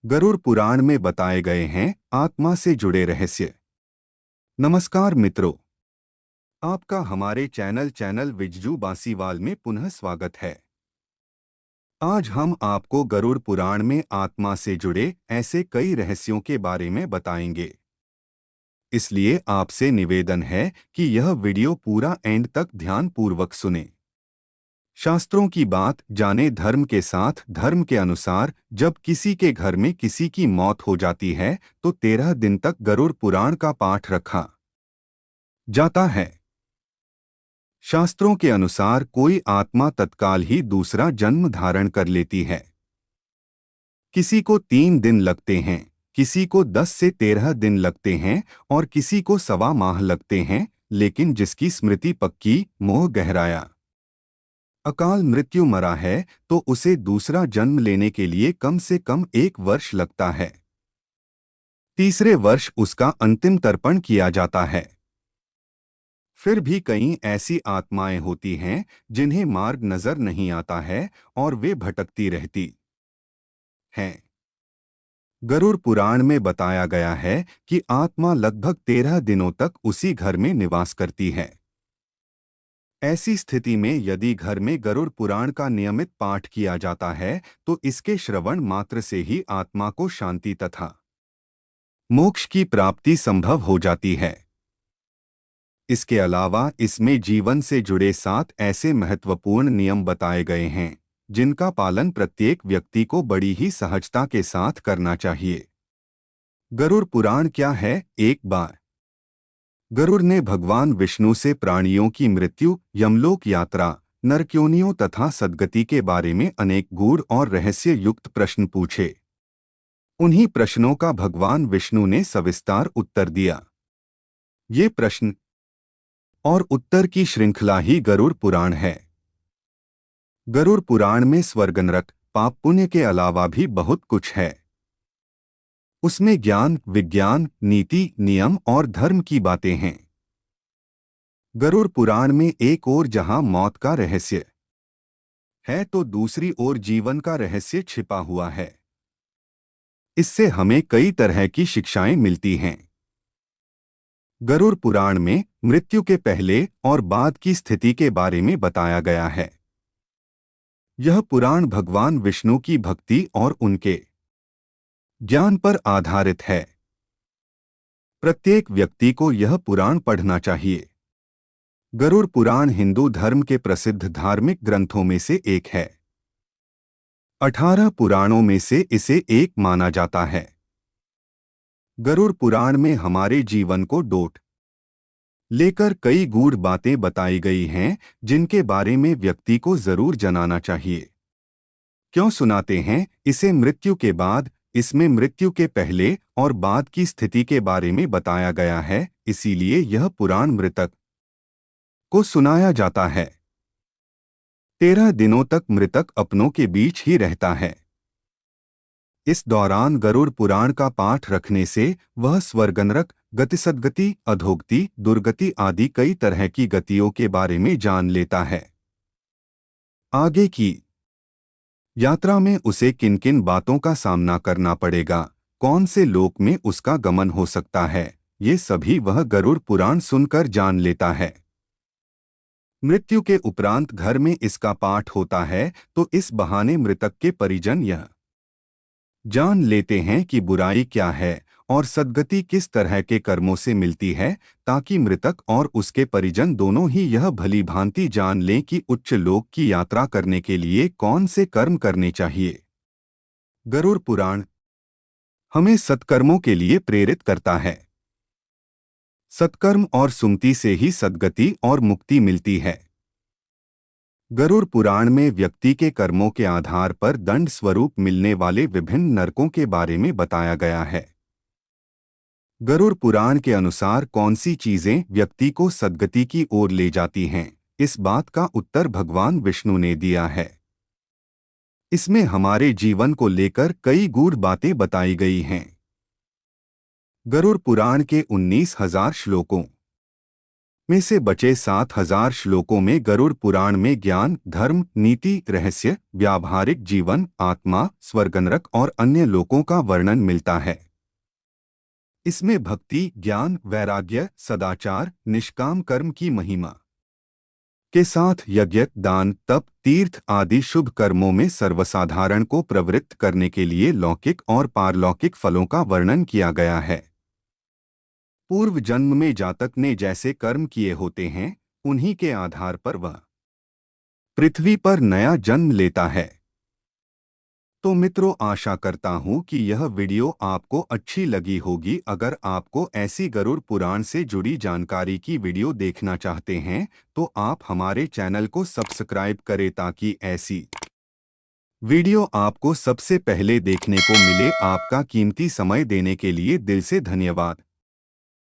गरुड़ पुराण में बताए गए हैं आत्मा से जुड़े रहस्य। नमस्कार मित्रों, आपका हमारे चैनल विज्जू बासीवाल में पुनः स्वागत है। आज हम आपको गरुड़ पुराण में आत्मा से जुड़े ऐसे कई रहस्यों के बारे में बताएंगे। इसलिए आपसे निवेदन है कि यह वीडियो पूरा एंड तक ध्यानपूर्वक सुने। शास्त्रों की बात जाने। धर्म के साथ धर्म के अनुसार जब किसी के घर में किसी की मौत हो जाती है तो 13 दिन तक गरुड़ पुराण का पाठ रखा जाता है। शास्त्रों के अनुसार कोई आत्मा तत्काल ही दूसरा जन्म धारण कर लेती है। किसी को 3 दिन लगते हैं, किसी को 10 से 13 दिन लगते हैं और किसी को सवा माह लगते हैं, लेकिन जिसकी स्मृति पक्की, मोह गहराया, अकाल मृत्यु मरा है तो उसे दूसरा जन्म लेने के लिए कम से कम 1 वर्ष लगता है। तीसरे वर्ष उसका अंतिम तर्पण किया जाता है। फिर भी कई ऐसी आत्माएं होती हैं जिन्हें मार्ग नजर नहीं आता है और वे भटकती रहती हैं। गरुड़ पुराण में बताया गया है कि आत्मा लगभग 13 दिनों तक उसी घर में निवास करती है। ऐसी स्थिति में यदि घर में गरुड़ पुराण का नियमित पाठ किया जाता है तो इसके श्रवण मात्र से ही आत्मा को शांति तथा मोक्ष की प्राप्ति संभव हो जाती है। इसके अलावा इसमें जीवन से जुड़े 7 ऐसे महत्वपूर्ण नियम बताए गए हैं जिनका पालन प्रत्येक व्यक्ति को बड़ी ही सहजता के साथ करना चाहिए। गरुड़ पुराण क्या है? एक बार गरुड़ ने भगवान विष्णु से प्राणियों की मृत्यु, यमलोक यात्रा, नरक्योनियों तथा सद्गति के बारे में अनेक गूढ़ और रहस्य युक्त प्रश्न पूछे। उन्हीं प्रश्नों का भगवान विष्णु ने सविस्तार उत्तर दिया। ये प्रश्न और उत्तर की श्रृंखला ही गरुड़ पुराण है। गरुड़ पुराण में स्वर्ग नरक, पाप पुण्य के अलावा भी बहुत कुछ है। उसमें ज्ञान, विज्ञान, नीति, नियम और धर्म की बातें हैं। गरुड़ पुराण में एक ओर जहां मौत का रहस्य है तो दूसरी ओर जीवन का रहस्य छिपा हुआ है। इससे हमें कई तरह की शिक्षाएं मिलती हैं। गरुड़ पुराण में मृत्यु के पहले और बाद की स्थिति के बारे में बताया गया है। यह पुराण भगवान विष्णु की भक्ति और उनके ज्ञान पर आधारित है। प्रत्येक व्यक्ति को यह पुराण पढ़ना चाहिए। गरुड़ पुराण हिंदू धर्म के प्रसिद्ध धार्मिक ग्रंथों में से एक है। 18 पुराणों में से इसे एक माना जाता है। गरुड़ पुराण में हमारे जीवन को डोट लेकर कई गूढ़ बातें बताई गई हैं जिनके बारे में व्यक्ति को जरूर जानना चाहिए। क्यों सुनाते हैं? इसे मृत्यु के बाद, इसमें मृत्यु के पहले और बाद की स्थिति के बारे में बताया गया है, इसीलिए यह पुराण मृतक को सुनाया जाता है। 13 दिनों तक मृतक अपनों के बीच ही रहता है। इस दौरान गरुड़ पुराण का पाठ रखने से वह स्वर्ग नरक, गतिसद्गति, अधोगति, दुर्गति आदि कई तरह की गतियों के बारे में जान लेता है। आगे की यात्रा में उसे किन किन बातों का सामना करना पड़ेगा, कौन से लोक में उसका गमन हो सकता है, ये सभी वह गरुड़ पुराण सुनकर जान लेता है। मृत्यु के उपरांत घर में इसका पाठ होता है तो इस बहाने मृतक के परिजन यह जान लेते हैं कि बुराई क्या है और सद्गति किस तरह के कर्मों से मिलती है, ताकि मृतक और उसके परिजन दोनों ही यह भली भांति जान लें कि उच्च लोक की यात्रा करने के लिए कौन से कर्म करने चाहिए। गरुड़ पुराण हमें सत्कर्मों के लिए प्रेरित करता है। सत्कर्म और सुमति से ही सद्गति और मुक्ति मिलती है। गरुड़ पुराण में व्यक्ति के कर्मों के आधार पर दंड स्वरूप मिलने वाले विभिन्न नरकों के बारे में बताया गया है। गरुड़ पुराण के अनुसार कौन सी चीजें व्यक्ति को सद्गति की ओर ले जाती हैं, इस बात का उत्तर भगवान विष्णु ने दिया है। इसमें हमारे जीवन को लेकर कई गूढ़ बातें बताई गई हैं। गरुड़ पुराण के 19,000 श्लोकों में से बचे 7,000 श्लोकों में गरुड़ पुराण में ज्ञान, धर्म, नीति, रहस्य, व्यावहारिक जीवन, आत्मा, स्वर्गनरक और अन्य लोकों का वर्णन मिलता है। इसमें भक्ति, ज्ञान, वैराग्य, सदाचार, निष्काम कर्म की महिमा के साथ यज्ञ, दान, तप, तीर्थ आदि शुभ कर्मों में सर्वसाधारण को प्रवृत्त करने के लिए लौकिक और पारलौकिक फलों का वर्णन किया गया है। पूर्व जन्म में जातक ने जैसे कर्म किए होते हैं, उन्हीं के आधार पर वह पृथ्वी पर नया जन्म लेता है। तो मित्रों, आशा करता हूं कि यह वीडियो आपको अच्छी लगी होगी। अगर आपको ऐसी गरुड़ पुराण से जुड़ी जानकारी की वीडियो देखना चाहते हैं तो आप हमारे चैनल को सब्सक्राइब करें ताकि ऐसी वीडियो आपको सबसे पहले देखने को मिले। आपका कीमती समय देने के लिए दिल से धन्यवाद।